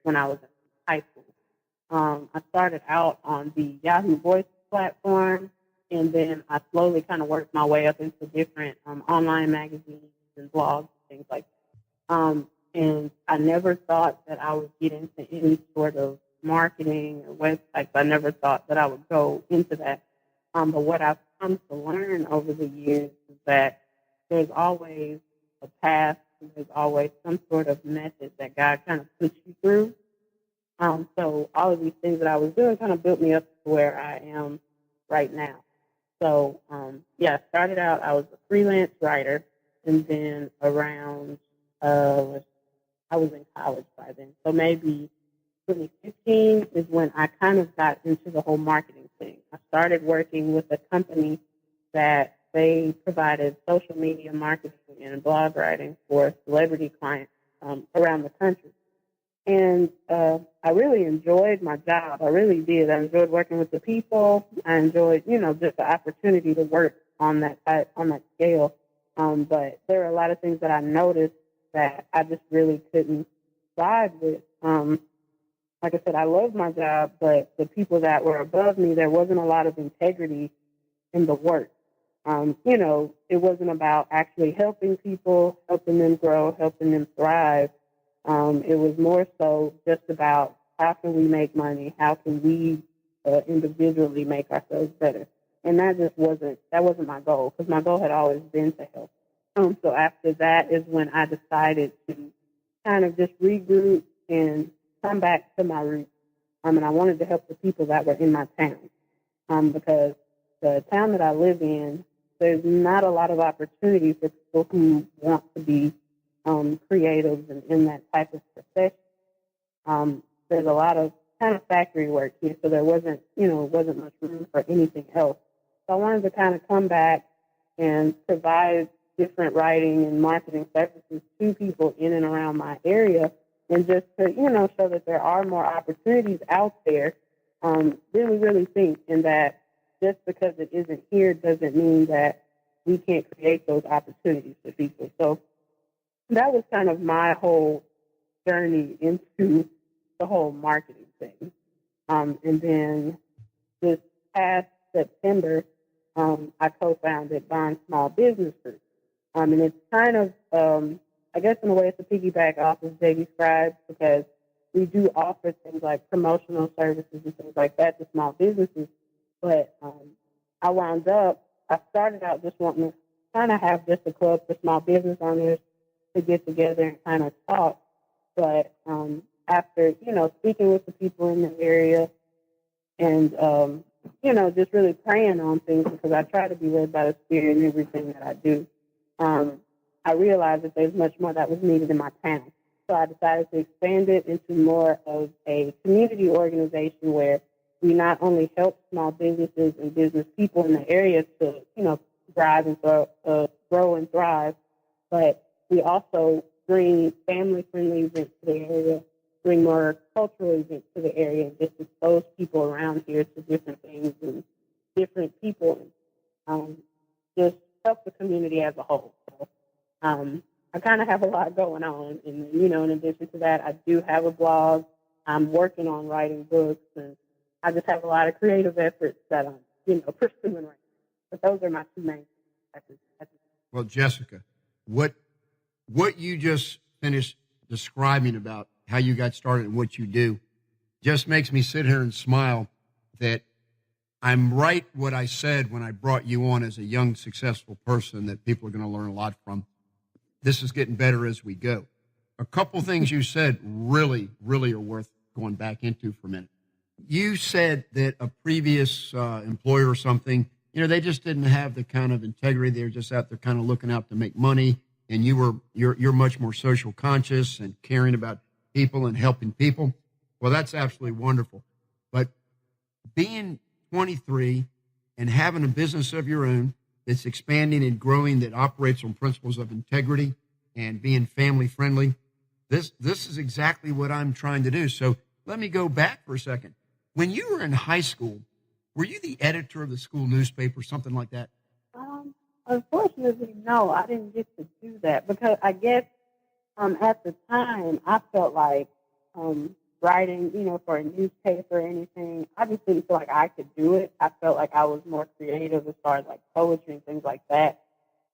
when I was in high school. I started out on the Yahoo Voice platform, and then I slowly kind of worked my way up into different online magazines and blogs and things like that. And I never thought that I would get into any sort of marketing or websites. I never thought that I would go into that. But what I've come to learn over the years is that there's always a path, and there's always some sort of method that God kind of puts you through. So all of these things that I was doing kind of built me up to where I am right now. So, yeah, I started out, I was a freelance writer, and then around, I was in college by then. So maybe 2015 is when I kind of got into the whole marketing thing. I started working with a company that they provided social media marketing and blog writing for celebrity clients around the country. And I really enjoyed my job. I really did. I enjoyed working with the people. I enjoyed, just the opportunity to work on that scale. But there are a lot of things that I noticed that I just really couldn't vibe with. Like I said, I loved my job, but the people that were above me, there wasn't a lot of integrity in the work. It wasn't about actually helping people, helping them grow, helping them thrive. It was more so just about how can we make money? How can we individually make ourselves better? And that wasn't my goal, because my goal had always been to help. So after that is when I decided to kind of just regroup and come back to my roots. And I wanted to help the people that were in my town, because the town that I live in, there's not a lot of opportunity for people who want to be creatives and in that type of profession. There's a lot of kind of factory work here, so there wasn't much room for anything else. So I wanted to kind of come back and provide different writing and marketing services to people in and around my area, and just to, show that there are more opportunities out there than we really think, and that just because it isn't here doesn't mean that we can't create those opportunities for people. So that was kind of my whole journey into the whole marketing thing. And then this past September, I co-founded Bond Small Business Group. And it's kind of, I guess in a way, it's a piggyback off of JD Scribes, because we do offer things like promotional services and things like that to small businesses. But I started out just wanting to kind of have just a club for small business owners to get together and kind of talk. But after, speaking with the people in the area and, just really praying on things, because I try to be led by the Spirit in everything that I do, I realized that there's much more that was needed in my town. So I decided to expand it into more of a community organization where we not only help small businesses and business people in the area to, thrive and grow and thrive, but we also bring family-friendly events to the area, bring more cultural events to the area, and just expose people around here to different things and different people, and just help the community as a whole. So, I kind of have a lot going on, and in addition to that, I do have a blog. I'm working on writing books, and I just have a lot of creative efforts that I'm, pursuing right now. But those are my two main things. Well, Jessica, what you just finished describing about how you got started and what you do just makes me sit here and smile that I'm right what I said when I brought you on as a young, successful person that people are going to learn a lot from. This is getting better as we go. A couple things you said really, really are worth going back into for a minute. You said that a previous employer or something, they just didn't have the kind of integrity. They were just out there kind of looking out to make money. And you're much more social conscious and caring about people and helping people. Well, that's absolutely wonderful. But being 23 and having a business of your own that's expanding and growing, that operates on principles of integrity and being family friendly, this is exactly what I'm trying to do. So let me go back for a second. When you were in high school, were you the editor of the school newspaper, something like that? Unfortunately, no, I didn't get to do that, because I guess at the time I felt like writing, for a newspaper or anything. I just didn't feel like I could do it. I felt like I was more creative as far as like poetry and things like that.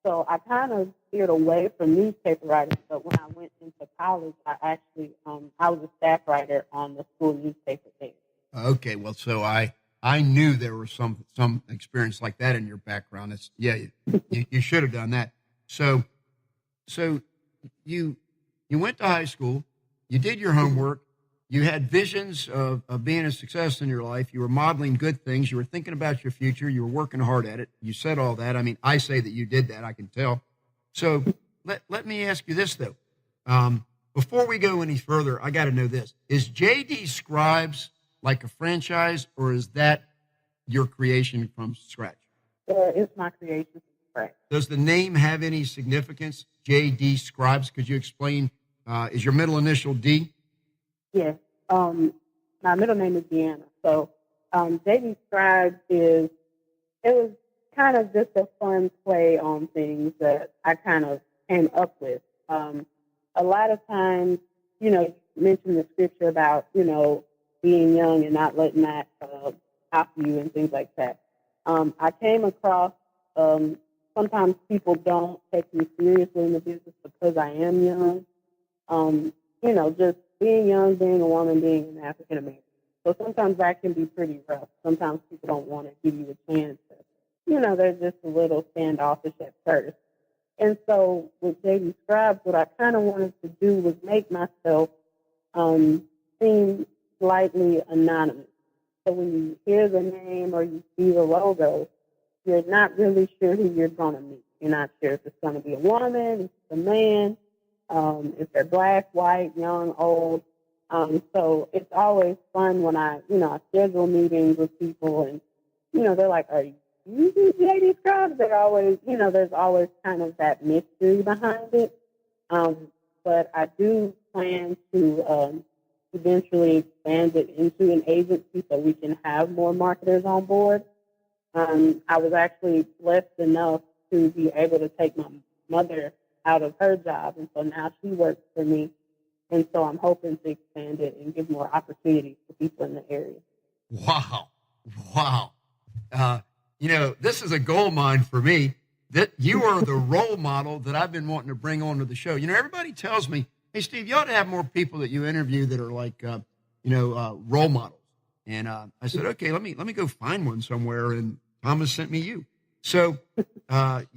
So I kind of steered away from newspaper writing. But when I went into college, I was a staff writer on the school newspaper there. Okay, well, so I knew there was some experience like that in your background. It's you should have done that. So you went to high school, you did your homework, you had visions of being a success in your life, you were modeling good things, you were thinking about your future, you were working hard at it. You said all that. I mean, I say that you did that, I can tell. So let me ask you this though. Before we go any further, I got to know this. Is JD Scribes like a franchise, or is that your creation from scratch? It's my creation from scratch. Does the name have any significance, JD Scribes? Could you explain, is your middle initial D? Yes. My middle name is Deanna. So JD Scribes it was kind of just a fun play on things that I kind of came up with. A lot of times, you mentioned the scripture about, being young and not letting that stop you and things like that. I came across sometimes people don't take me seriously in the business because I am young. Just being young, being a woman, being an African American. So sometimes that can be pretty rough. Sometimes people don't want to give you a chance to, they're just a little standoffish at first. And so with JD Scribes, what I kind of wanted to do was make myself seem slightly anonymous. So when you hear the name or you see the logo, you're not really sure who you're going to meet. You're not sure if it's going to be a woman, if it's a man, if they're black, white, young, old. So it's always fun when I schedule meetings with people and, they're like, are you JD Scribes? They're always, there's always kind of that mystery behind it. But I do plan to eventually expand it into an agency so we can have more marketers on board. I was actually blessed enough to be able to take my mother out of her job, and so now she works for me. And so I'm hoping to expand it and give more opportunities to people in the area. Wow. This is a gold mine for me, that you are the role model that I've been wanting to bring onto the show. Everybody tells me, hey, Steve, you ought to have more people that you interview that are like, role models. And I said, okay, let me go find one somewhere. And Thomas sent me you. So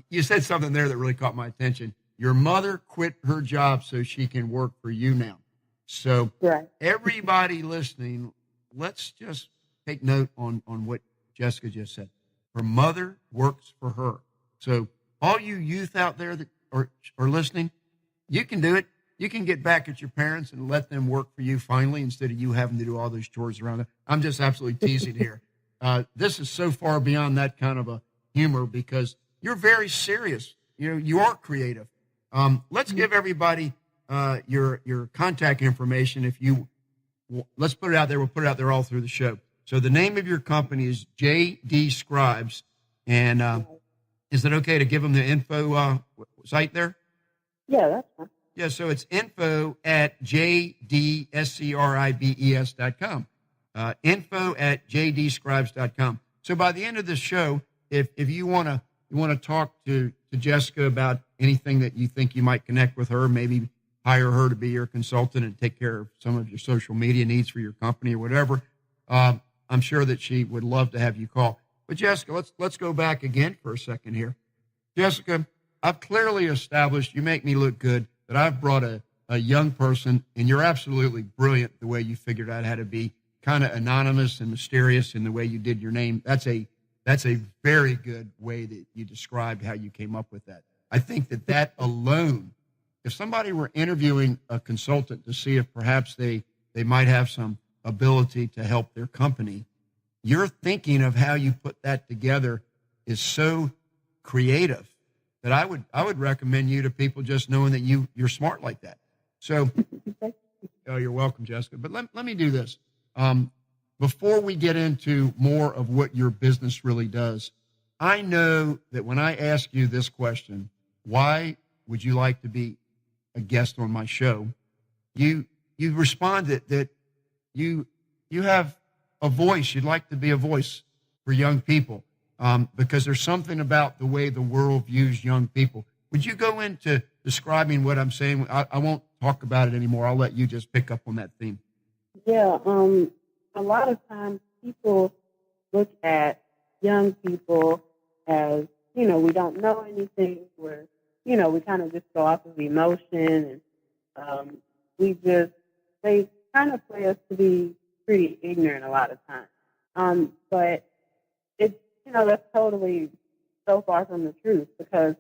you said something there that really caught my attention. Your mother quit her job so she can work for you now. So right. Everybody listening, let's just take note on what Jessica just said. Her mother works for her. So all you youth out there that are listening, you can do it. You can get back at your parents and let them work for you finally instead of you having to do all those chores around them. I'm just absolutely teasing here. This is so far beyond that kind of a humor because you're very serious. You are creative. Let's give everybody your contact information. Let's put it out there. We'll put it out there all through the show. So the name of your company is JD Scribes. And is it okay to give them the info site there? Yeah, that's fine. Yeah, so it's info@jdscribes.com. Info@jdscribes.com. So by the end of this show, if you want to talk to Jessica about anything that you think you might connect with her, maybe hire her to be your consultant and take care of some of your social media needs for your company or whatever, I'm sure that she would love to have you call. But Jessica, let's go back again for a second here. Jessica, I've clearly established, you make me look good, that I've brought a young person, and you're absolutely brilliant the way you figured out how to be kind of anonymous and mysterious in the way you did your name. That's a very good way that you described how you came up with that. I think that alone, if somebody were interviewing a consultant to see if perhaps they might have some ability to help their company, your thinking of how you put that together is so creative that I would recommend you to people just knowing that you're smart like that. So, oh, you're welcome, Jessica. But let me do this. Before we get into more of what your business really does, I know that when I ask you this question, why would you like to be a guest on my show? You you responded that you have a voice. You'd like to be a voice for young people because there's something about the way the world views young people. Would you go into describing what I'm saying? I won't talk about it anymore. I'll let you just pick up on that theme. Yeah, a lot of times people look at young people as, we don't know anything. We kind of just go off of emotion and they kind of play us to be pretty ignorant a lot of times. But it's, that's totally so far from the truth because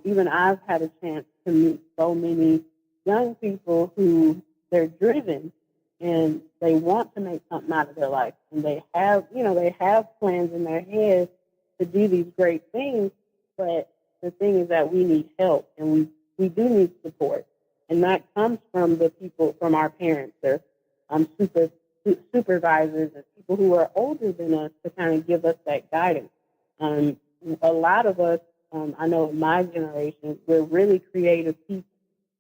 even I've had a chance to meet so many young people who they're driven and they want to make something out of their life and they have plans in their head to do these great things. But the thing is that we need help and we do need support. And that comes from the people, from our parents or supervisors and people who are older than us to kind of give us that guidance. A lot of us, I know in my generation, we're really creative people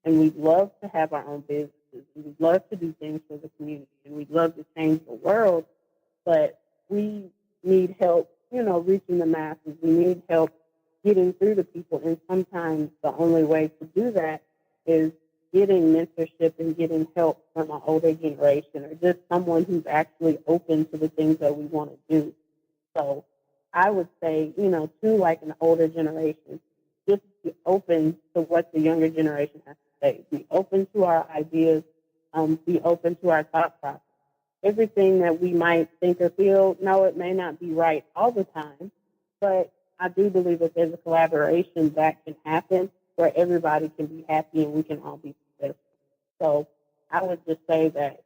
and we love to have our own businesses and we love to do things for the community and we love to change the world, but we need help, reaching the masses. We need help getting through to people, and sometimes the only way to do that is getting mentorship and getting help from an older generation or just someone who's actually open to the things that we want to do. So I would say, to like an older generation, just be open to what the younger generation has to say. Be open to our ideas. Be open to our thought process. Everything that we might think or feel, no, it may not be right all the time, but I do believe that there's a collaboration that can happen where everybody can be happy and we can all be successful. So I would just say that,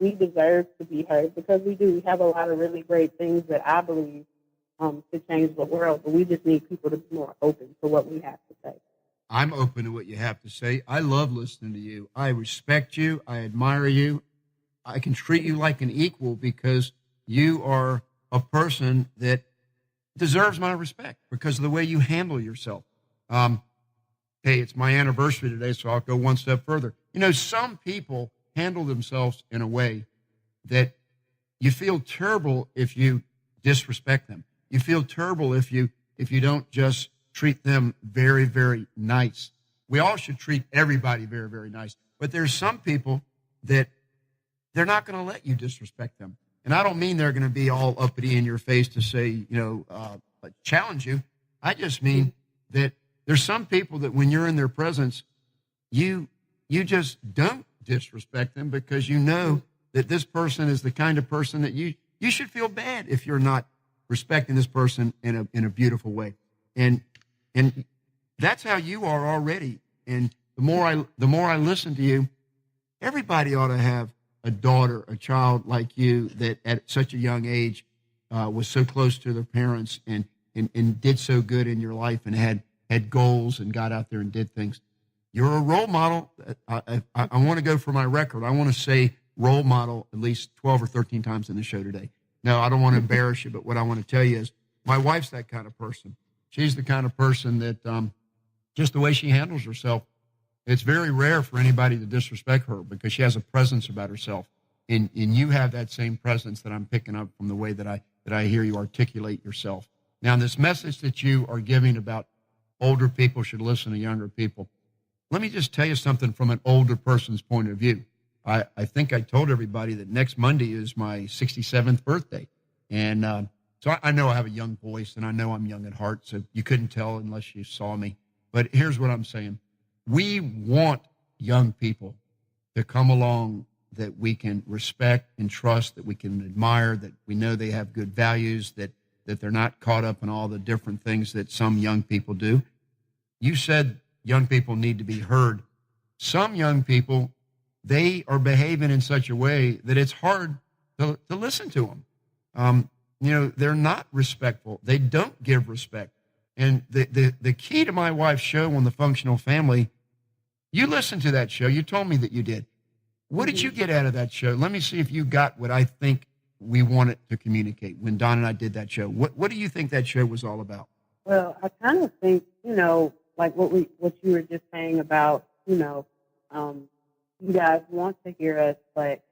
we deserve to be heard because we do. We have a lot of really great things that I believe to change the world, but we just need people to be more open to what we have to say. I'm open to what you have to say. I love listening to you. I respect you. I admire you. I can treat you like an equal because you are a person that deserves my respect because of the way you handle yourself. Hey, it's my anniversary today, so I'll go one step further. Some people handle themselves in a way that you feel terrible if you disrespect them. You feel terrible if you don't just treat them very, very nice. We all should treat everybody very, very nice. But there's some people that they're not going to let you disrespect them. And I don't mean they're going to be all uppity in your face to say, challenge you. I just mean that there's some people that when you're in their presence, you just don't disrespect them because you know that this person is the kind of person that you should feel bad if you're not respecting this person in a beautiful way. And that's how you are already. And the more I listen to you, everybody ought to have a daughter, a child like you that at such a young age was so close to their parents and did so good in your life and had goals and got out there and did things. You're a role model. I want to go for my record. I want to say role model at least 12 or 13 times in the show today. No, I don't want to embarrass you, but what I want to tell you is my wife's that kind of person. She's the kind of person that just the way she handles herself, it's very rare for anybody to disrespect her because she has a presence about herself. And you have that same presence that I'm picking up from the way that I hear you articulate yourself. Now, this message that you are giving about older people should listen to younger people, let me just tell you something from an older person's point of view. I think I told everybody that next Monday is my 67th birthday. And so I know I have a young voice and I know I'm young at heart, so you couldn't tell unless you saw me. But here's what I'm saying. We want young people to come along that we can respect and trust, that we can admire, that we know they have good values, that they're not caught up in all the different things that some young people do. You said young people need to be heard. Some young people, they are behaving in such a way that it's hard to listen to them. They're not respectful. They don't give respect. And the key to my wife's show on the Functional Family, you listened to that show. You told me that you did. What did you get out of that show? Let me see if you got what I think we wanted to communicate when Don and I did that show. What do you think that show was all about? Well, I kind of think, like what you were just saying about, you guys want to hear us, but